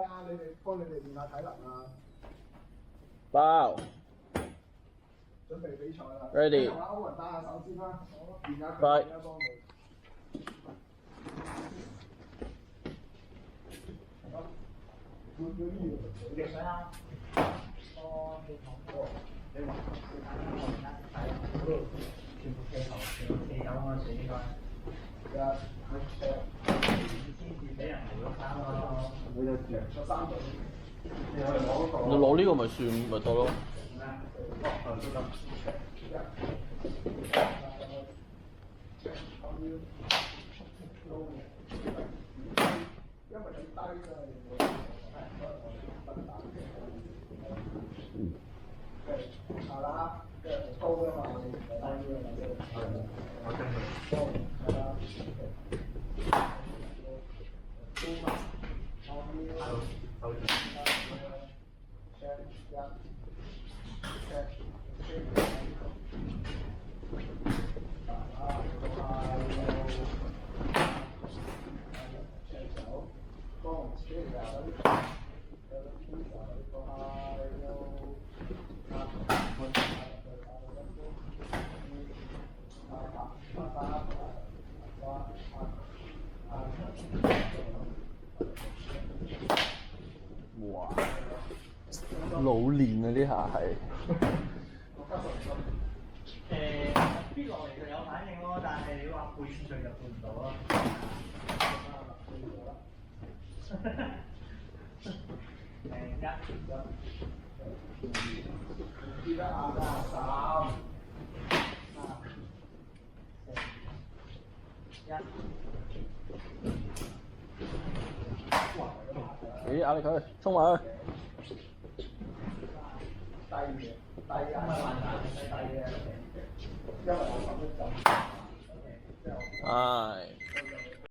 啊！你哋幫你哋練下體能啊！包準備比賽啦 Ready 同阿歐文打下手先啦，練下佢快點樣幫佢。要呢樣逆水啦，個氣筒你話你睇我而家睇嗰度全部氣頭氣走嗰陣時應該先至俾人回咗翻咯。你就着咗3隊，你去攞嗰個。你攞呢個咪算咪得咯？都得。因為你低咗，係啦，跟住高㗎嘛，你低啲啊嘛，我聽佢。高係啦。高嘛，後邊。好似。check 一，check 哇！老練啊！呢下係。必落嚟就有反應咯，但係你話背線上就背唔到咯。記得啊，3、咦！壓力佢，衝埋去！低嘅，低嘅，因為我咁樣走。係。